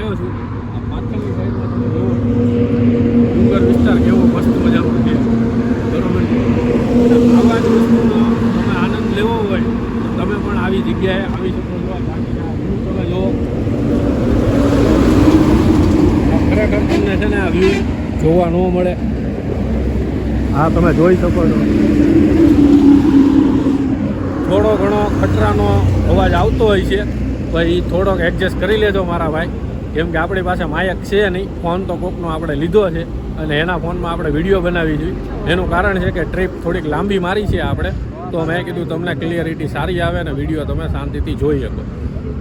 આવ્યો છું. આ પાછળની સાઈડમાં તમે જુઓ ડુંગર વિસ્તાર કેવો મસ્ત મજાનો છે, બરોબર છે. આવા જ વસ્તુનો તમે આનંદ લેવો હોય તો તમે પણ આવી જગ્યાએ આવી શકો છો. બાકીના વ્યૂ તમે જુઓ, ખરેખર તમને છે ને આ વ્યૂ જોવા ન મળે. આ તમે જોઈ શકો છો. થોડો ઘણો ખતરાનો અવાજ આવતો હોય છે, તો એ થોડોક એડજસ્ટ કરી લેજો મારા ભાઈ, કેમ કે આપણી પાસે માયક છે નહીં. ફોન તો કોકનો આપણે લીધો છે અને એના ફોનમાં આપણે વિડીયો બનાવી જોઈએ. એનું કારણ છે કે ટ્રીપ થોડીક લાંબી મારી છે આપણે, તો મેં કીધું તમને ક્લિયરિટી સારી આવે ને વિડીયો તમે શાંતિથી જોઈ શકો,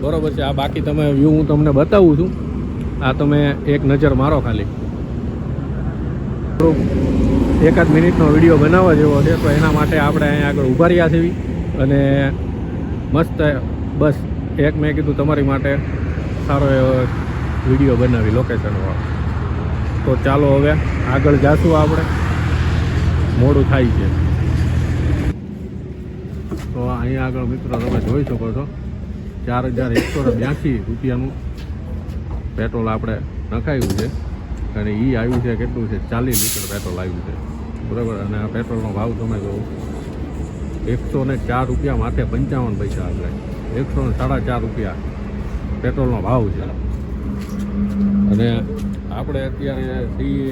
બરોબર છે. આ બાકી તમે વ્યૂ હું તમને બતાવું છું. આ તમે એક નજર મારો ખાલી. એકાદ મિનિટનો વિડીયો બનાવવા જેવો છે, તો એના માટે આપણે અહીંયા આગળ ઊભા રહ્યા છીએ અને મસ્ત બસ એક મેં કીધું તમારી માટે સારો એવો વિડીયો બનાવી લોકેશનવાળો. તો ચાલો હવે આગળ જાશું, આપણે મોડું થાય છે. તો અહીંયા આગળ મિત્રો તમે જોઈ શકો છો 4182 રૂપિયાનું પેટ્રોલ આપણે નખાયું છે અને એ આવ્યું છે કેટલું છે 40 લીટર પેટ્રોલ આવ્યું છે, બરાબર. અને આ પેટ્રોલનો ભાવ તમે જુઓ 104 રૂપિયા માથે 55 પૈસા આપણે 104.5 રૂપિયા પેટ્રોલનો ભાવ છે. અને આપણે અત્યારે છીએ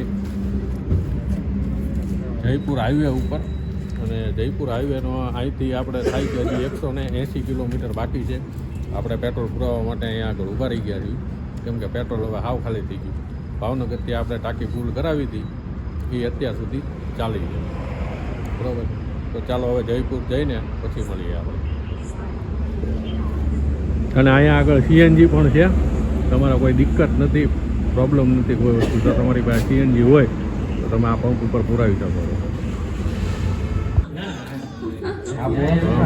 જયપુર હાઈવે ઉપર અને જયપુર હાઈવેનો અહીંથી આપણે થાય છે હજી 180 કિલોમીટર બાકી છે. આપણે પેટ્રોલ પુરાવવા માટે અહીંયા આગળ ઊભા રહી ગયા છીએ, કેમ કે પેટ્રોલ હવે હાવ ખાલી થઈ ગયું. ભાવનગરથી આપણે ટાંકી ફૂલ કરાવી હતી, એ અત્યાર સુધી ચાલી છે, બરાબર. તો ચાલો હવે જયપુર જઈને પછી મળીએ આપણે. અને અહીંયા આગળ સીએનજી પણ છે, તમારે કોઈ દિક્કત નથી, પ્રોબ્લેમ નથી કોઈ વસ્તુ. જો તમારી પાસે સીએનજી હોય તો તમે આ પંપ ઉપર પુરાવી શકો છો.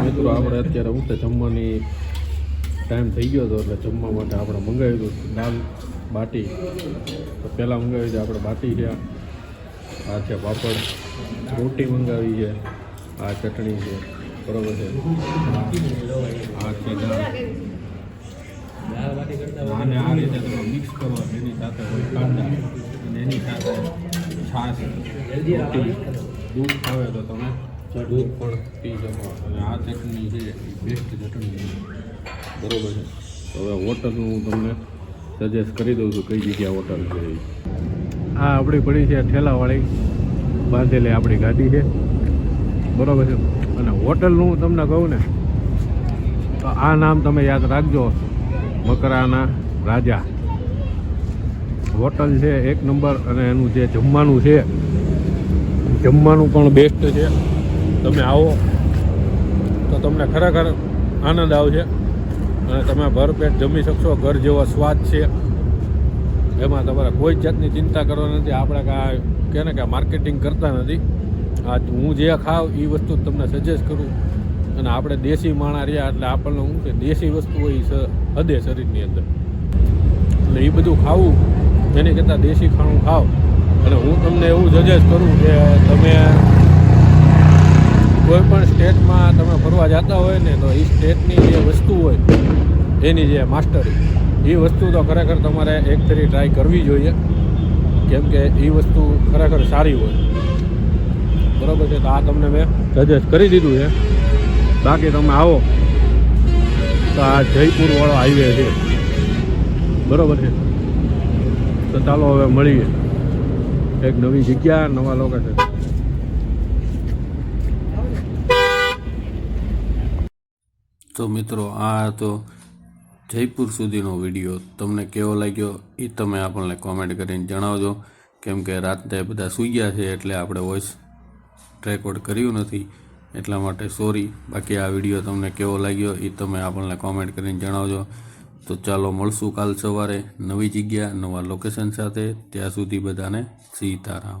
મિત્રો આપણે અત્યારે હું જમવાની ટાઈમ થઈ ગયો હતો, એટલે જમવા માટે આપણે મંગાવ્યું હતું દાલ બાટી. તો પહેલાં મંગાવી છે આપણે બાટી છે, આ છે પાપડ, રોટી મંગાવી છે, આ ચટણી છે, બરાબર છે. આ છે દાળ. આને આ રીતે તમે મિક્સ કરો, એની સાથે હોય કાંદા અને એની સાથે છાશ, રોટી, દૂધ ખાવે તો તમે દૂધ પણ પી શકો. અને આ ચટણી છે એ બેસ્ટ ચટણી છે, બરાબર છે. તો હવે હોટલનું હું તમને સજેસ્ટ કરી દઉં છું કઈ જગ્યા હોટલ છે. આ આપણી પડી છે ઠેલાવાળી બાંધેલી આપણી ગાડી છે, બરાબર છે. અને હોટલનું તમને કહું ને તો આ નામ તમે યાદ રાખજો, મકરાના રાજા હોટલ છે, 1 નંબર. અને એનું જે જમવાનું છે, જમવાનું પણ બેસ્ટ છે. તમે આવો તો તમને ખરેખર આનંદ આવશે અને તમે ભરપેટ જમી શકશો. ઘર જેવો સ્વાદ છે, એમાં તમારે કોઈ જાતની ચિંતા કરવાની નથી. આપણે કે ને કે માર્કેટિંગ કરતા નથી. આ હું જે ખાવ એ વસ્તુ તમને સજેસ્ટ કરું. અને આપણે દેશી માણા રહ્યા એટલે આપણને શું કે દેશી વસ્તુ હોય હદે શરીરની અંદર, એટલે એ બધું ખાવું એની કરતાં દેશી ખાણું ખાવ. અને હું તમને એવું સજેસ્ટ કરું કે તમે કોઈ પણ સ્ટેટમાં તમે ફરવા જતા હોય ને તો એ સ્ટેટની જે વસ્તુ હોય એની જે માસ્ટરી એ વસ્તુ તો ખરેખર તમારે એક ફેરી ટ્રાય કરવી જોઈએ, કેમ કે એ વસ્તુ ખરેખર સારી હોય, બરાબર છે. તો આ તમને મેં સજેસ્ટ કરી દીધું છે. બાકી તમે આવો તો આ જયપુરવાળો હાઈવે છે, બરાબર છે. તો ચાલો હવે મળીએ એક નવી જગ્યા, નવા લોકેશન. તો મિત્રો આ તો જયપુર સુધીનો વિડીયો તમને કેવો લાગ્યો એ તમે આપણને કોમેન્ટ કરીને જણાવજો, કેમ કે રાતે બધા સૂઈ ગયા છે એટલે આપણે વોઇસ રેકોર્ડ કર્યું નથી, એટલા માટે સોરી. બાકી આ વિડીયો તમને કેવો લાગ્યો એ તમે આપણને કોમેન્ટ કરીને જણાવજો. તો ચાલો મળશું કાલ સવારે નવી જગ્યા, નવા લોકેશન સાથે. ત્યાં સુધી બધાને સીતારામ.